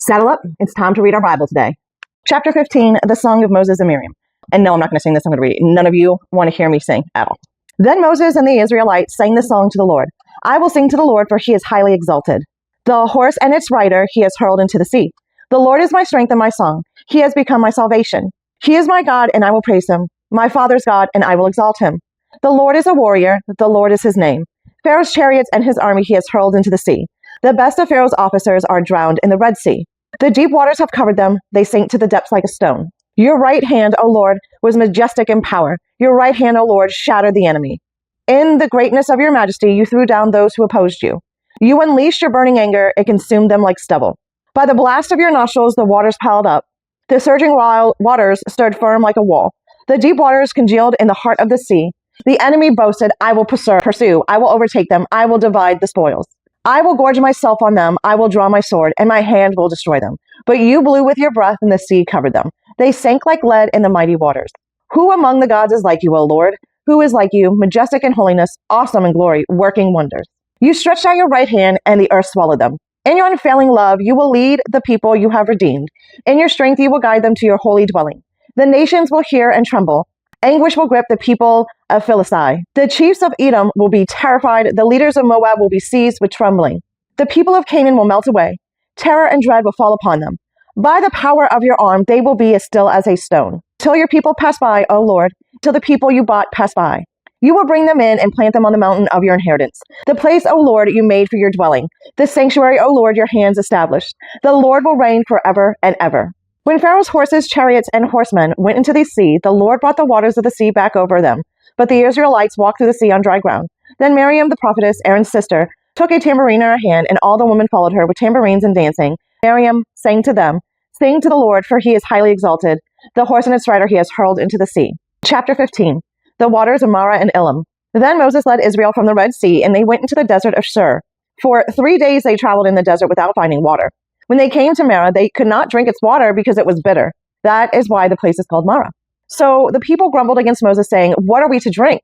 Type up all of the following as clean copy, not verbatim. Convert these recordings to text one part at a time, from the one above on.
Saddle up. It's time to read our Bible today. Chapter 15, the Song of Moses and Miriam. And no, I'm not going to sing this. I'm going to read it. None of you want to hear me sing at all. Then Moses and the Israelites sang the song to the Lord. I will sing to the Lord, for he is highly exalted. The horse and its rider he has hurled into the sea. The Lord is my strength and my song. He has become my salvation. He is my God, and I will praise him. My father's God, and I will exalt him. The Lord is a warrior. The Lord is his name. Pharaoh's chariots and his army he has hurled into the sea. The best of Pharaoh's officers are drowned in the Red Sea. The deep waters have covered them. They sink to the depths like a stone. Your right hand, O Lord, was majestic in power. Your right hand, O Lord, shattered the enemy. In the greatness of your majesty, you threw down those who opposed you. You unleashed your burning anger. It consumed them like stubble. By the blast of your nostrils, the waters piled up. The surging waters stood firm like a wall. The deep waters congealed in the heart of the sea. The enemy boasted, I will pursue. I will overtake them. I will divide the spoils. I will gorge myself on them. I will draw my sword, and my hand will destroy them. But you blew with your breath, and the sea covered them. They sank like lead in the mighty waters. Who among the gods is like you, O Lord? Who is like you, majestic in holiness, awesome in glory, working wonders? You stretched out your right hand, and the earth swallowed them. In your unfailing love, you will lead the people you have redeemed. In your strength, you will guide them to your holy dwelling. The nations will hear and tremble. Anguish will grip the people of Philistia. The chiefs of Edom will be terrified. The leaders of Moab will be seized with trembling. The people of Canaan will melt away. Terror and dread will fall upon them. By the power of your arm, they will be as still as a stone. Till your people pass by, O Lord, till the people you bought pass by. You will bring them in and plant them on the mountain of your inheritance. The place, O Lord, you made for your dwelling. The sanctuary, O Lord, your hands established. The Lord will reign forever and ever. When Pharaoh's horses, chariots, and horsemen went into the sea, the Lord brought the waters of the sea back over them. But the Israelites walked through the sea on dry ground. Then Miriam, the prophetess, Aaron's sister, took a tambourine in her hand, and all the women followed her with tambourines and dancing. Miriam sang to them, Sing to the Lord, for he is highly exalted. The horse and its rider he has hurled into the sea. Chapter 15. The waters of Marah and Elim. Then Moses led Israel from the Red Sea, and they went into the desert of Shur. For 3 days they traveled in the desert without finding water. When they came to Marah, they could not drink its water because it was bitter. That is why the place is called Marah. So the people grumbled against Moses, saying, What are we to drink?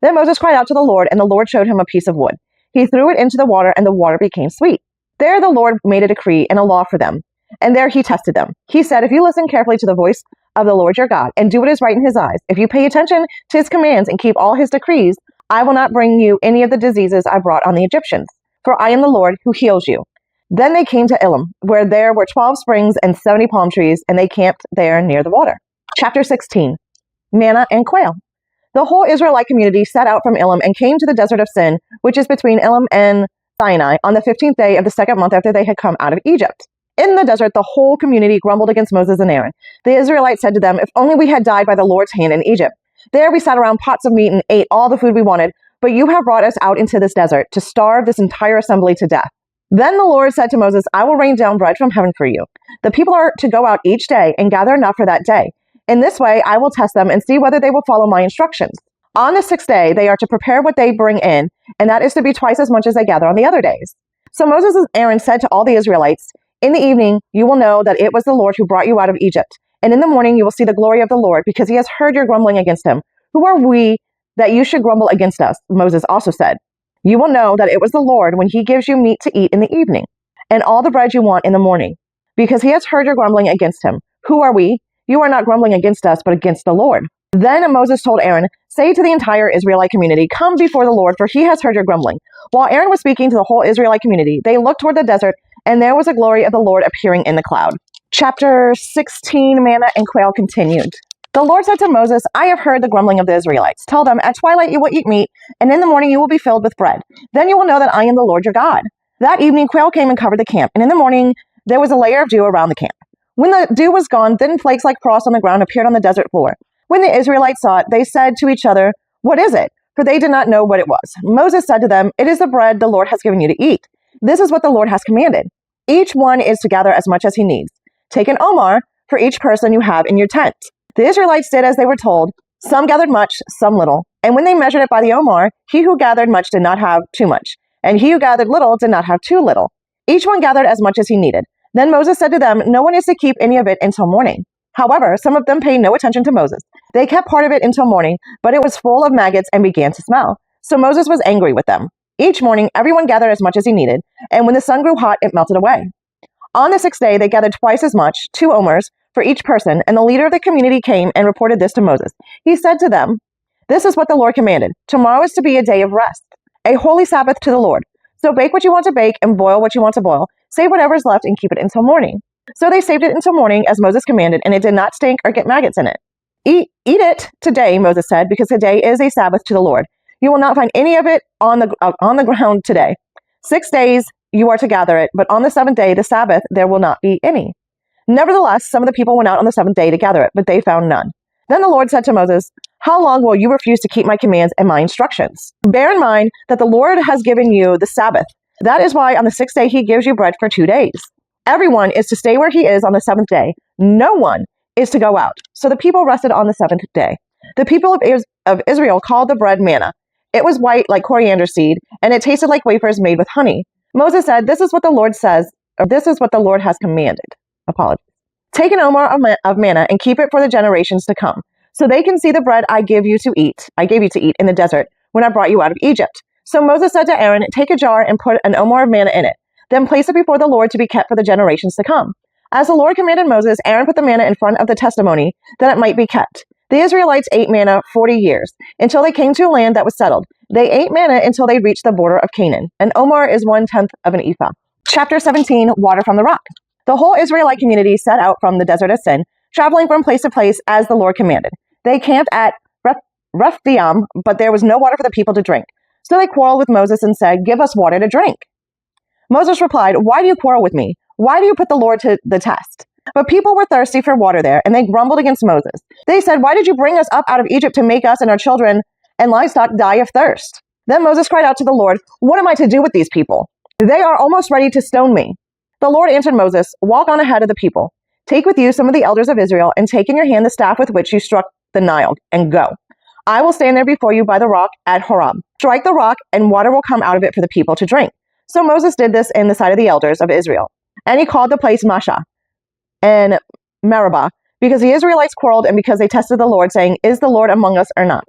Then Moses cried out to the Lord, and the Lord showed him a piece of wood. He threw it into the water, and the water became sweet. There the Lord made a decree and a law for them, and there he tested them. He said, If you listen carefully to the voice of the Lord your God, and do what is right in his eyes, if you pay attention to his commands and keep all his decrees, I will not bring you any of the diseases I brought on the Egyptians, for I am the Lord who heals you. Then they came to Elim, where there were 12 springs and 70 palm trees, and they camped there near the water. Chapter 16. Manna and quail. The whole Israelite community set out from Elim and came to the desert of Sin, which is between Elim and Sinai, on the 15th day of the second month after they had come out of Egypt. In the desert, the whole community grumbled against Moses and Aaron. The Israelites said to them, If only we had died by the Lord's hand in Egypt. There we sat around pots of meat and ate all the food we wanted, but you have brought us out into this desert to starve this entire assembly to death. Then the Lord said to Moses, I will rain down bread from heaven for you. The people are to go out each day and gather enough for that day. In this way, I will test them and see whether they will follow my instructions. On the 6th day, they are to prepare what they bring in, and that is to be twice as much as they gather on the other days. So Moses and Aaron said to all the Israelites, In the evening, you will know that it was the Lord who brought you out of Egypt. And in the morning, you will see the glory of the Lord, because he has heard your grumbling against him. Who are we that you should grumble against us? Moses also said, You will know that it was the Lord when he gives you meat to eat in the evening, and all the bread you want in the morning, because he has heard your grumbling against him. Who are we? You are not grumbling against us, but against the Lord. Then Moses told Aaron, Say to the entire Israelite community, Come before the Lord, for he has heard your grumbling. While Aaron was speaking to the whole Israelite community, they looked toward the desert, and there was a glory of the Lord appearing in the cloud. Chapter 16, Manna and Quail continued. The Lord said to Moses, I have heard the grumbling of the Israelites. Tell them, At twilight you will eat meat, and in the morning you will be filled with bread. Then you will know that I am the Lord your God. That evening quail came and covered the camp, and in the morning there was a layer of dew around the camp. When the dew was gone, thin flakes like frost on the ground appeared on the desert floor. When the Israelites saw it, they said to each other, What is it? For they did not know what it was. Moses said to them, It is the bread the Lord has given you to eat. This is what the Lord has commanded. Each one is to gather as much as he needs. Take an omer for each person you have in your tent. The Israelites did as they were told. Some gathered much, some little. And when they measured it by the omer, he who gathered much did not have too much, and he who gathered little did not have too little. Each one gathered as much as he needed. Then Moses said to them, No one is to keep any of it until morning. However, some of them paid no attention to Moses. They kept part of it until morning, but it was full of maggots and began to smell. So Moses was angry with them. Each morning, everyone gathered as much as he needed, and when the sun grew hot, it melted away. On the 6th day, they gathered twice as much, 2 omers, for each person, and the leader of the community came and reported this to Moses. He said to them, "This is what the Lord commanded. Tomorrow is to be a day of rest, a holy Sabbath to the Lord. So bake what you want to bake and boil what you want to boil. Save whatever is left and keep it until morning." So they saved it until morning, as Moses commanded, and it did not stink or get maggots in it. Eat it today," Moses said, "because today is a Sabbath to the Lord. You will not find any of it on the ground today. 6 days you are to gather it, but on the 7th day, the Sabbath, there will not be any." Nevertheless, some of the people went out on the 7th day to gather it, but they found none. Then the Lord said to Moses, "How long will you refuse to keep my commands and my instructions? Bear in mind that the Lord has given you the Sabbath. That is why on the 6th day he gives you bread for 2 days. Everyone is to stay where he is on the 7th day. No one is to go out." So the people rested on the 7th day. The people of Israel called the bread manna. It was white like coriander seed, and it tasted like wafers made with honey. Moses said, "This is what the Lord says, or this is what the Lord has commanded." Apologies. "Take an omer of manna and keep it for the generations to come, so they can see the bread I gave you to eat in the desert when I brought you out of Egypt." So Moses said to Aaron, "Take a jar and put an omer of manna in it. Then place it before the Lord to be kept for the generations to come." As the Lord commanded Moses, Aaron put the manna in front of the testimony that it might be kept. The Israelites ate manna 40 years, until they came to a land that was settled. They ate manna until they reached the border of Canaan. An omer is 1/10 of an ephah. Chapter 17, Water from the Rock. The whole Israelite community set out from the desert of Sin, traveling from place to place as the Lord commanded. They camped at Rephidim, but there was no water for the people to drink. So they quarreled with Moses and said, "Give us water to drink." Moses replied, "Why do you quarrel with me? Why do you put the Lord to the test?" But people were thirsty for water there, and they grumbled against Moses. They said, "Why did you bring us up out of Egypt to make us and our children and livestock die of thirst?" Then Moses cried out to the Lord, "What am I to do with these people? They are almost ready to stone me." The Lord answered Moses, "Walk on ahead of the people. Take with you some of the elders of Israel, and take in your hand the staff with which you struck the Nile, and go. I will stand there before you by the rock at Horeb. Strike the rock, and water will come out of it for the people to drink." So Moses did this in the sight of the elders of Israel. And he called the place Masha and Meribah, because the Israelites quarreled and because they tested the Lord, saying, "Is the Lord among us or not?"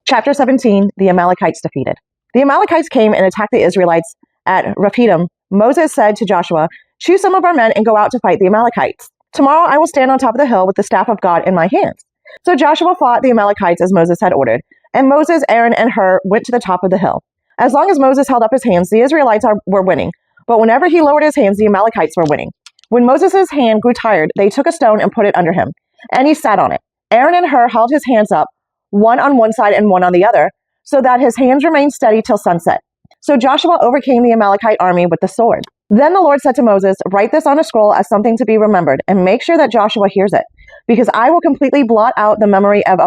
Chapter 17, the Amalekites defeated. The Amalekites came and attacked the Israelites at Rephidim. Moses said to Joshua, "Choose some of our men and go out to fight the Amalekites. Tomorrow I will stand on top of the hill with the staff of God in my hands." So Joshua fought the Amalekites as Moses had ordered, and Moses, Aaron, and Hur went to the top of the hill. As long as Moses held up his hands, the Israelites were winning, but whenever he lowered his hands, the Amalekites were winning. When Moses' hand grew tired, they took a stone and put it under him, and he sat on it. Aaron and Hur held his hands up, one on one side and one on the other, so that his hands remained steady till sunset. So Joshua overcame the Amalekite army with the sword. Then the Lord said to Moses, "Write this on a scroll as something to be remembered, and make sure that Joshua hears it, because I will completely blot out the memory of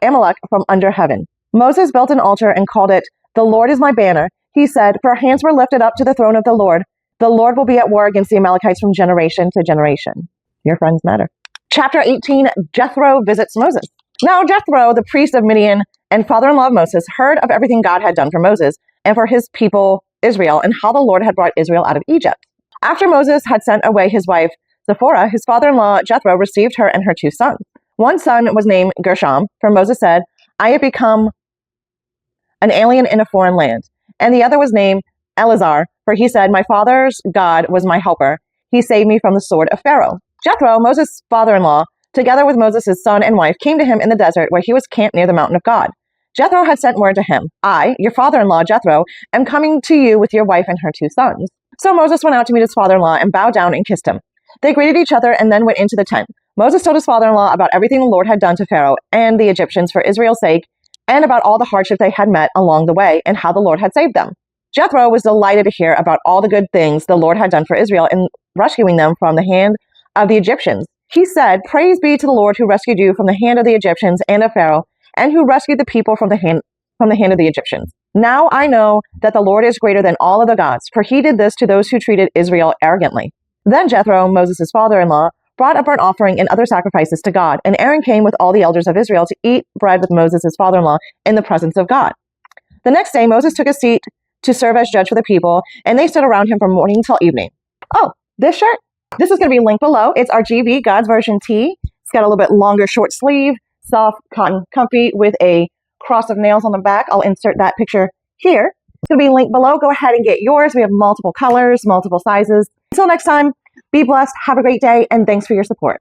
Amalek from under heaven." Moses built an altar and called it, "The Lord is my banner." He said, "For hands were lifted up to the throne of the Lord. The Lord will be at war against the Amalekites from generation to generation." Your friends matter. Chapter 18, Jethro visits Moses. Now Jethro, the priest of Midian and father-in-law of Moses, heard of everything God had done for Moses and for his people Israel, and how the Lord had brought Israel out of Egypt. After Moses had sent away his wife Zipporah, his father-in-law Jethro received her and her 2 sons. One son was named Gershom, for Moses said, "I have become an alien in a foreign land." And the other was named Eleazar, for he said, "My father's God was my helper. He saved me from the sword of Pharaoh." Jethro, Moses' father-in-law, together with Moses' son and wife, came to him in the desert where he was camped near the mountain of God. Jethro had sent word to him, "I, your father-in-law Jethro, am coming to you with your wife and her 2 sons." So Moses went out to meet his father-in-law and bowed down and kissed him. They greeted each other and then went into the tent. Moses told his father-in-law about everything the Lord had done to Pharaoh and the Egyptians for Israel's sake, and about all the hardship they had met along the way and how the Lord had saved them. Jethro was delighted to hear about all the good things the Lord had done for Israel in rescuing them from the hand of the Egyptians. He said, "Praise be to the Lord who rescued you from the hand of the Egyptians and of Pharaoh, and who rescued the people from the hand of the Egyptians. Now I know that the Lord is greater than all of the gods, for he did this to those who treated Israel arrogantly." Then Jethro, Moses' father-in-law, brought a burnt offering and other sacrifices to God, and Aaron came with all the elders of Israel to eat bread with Moses' father-in-law in the presence of God. The next day, Moses took a seat to serve as judge for the people, and they stood around him from morning till evening. Oh, this shirt. This is going to be linked below. It's our GB God's Version tee. It's got a little bit longer short sleeve, soft, cotton, comfy, with a cross of nails on the back. I'll insert that picture here. It's going to be linked below. Go ahead and get yours. We have multiple colors, multiple sizes. Until next time, Be blessed. Have a great day. And thanks for your support.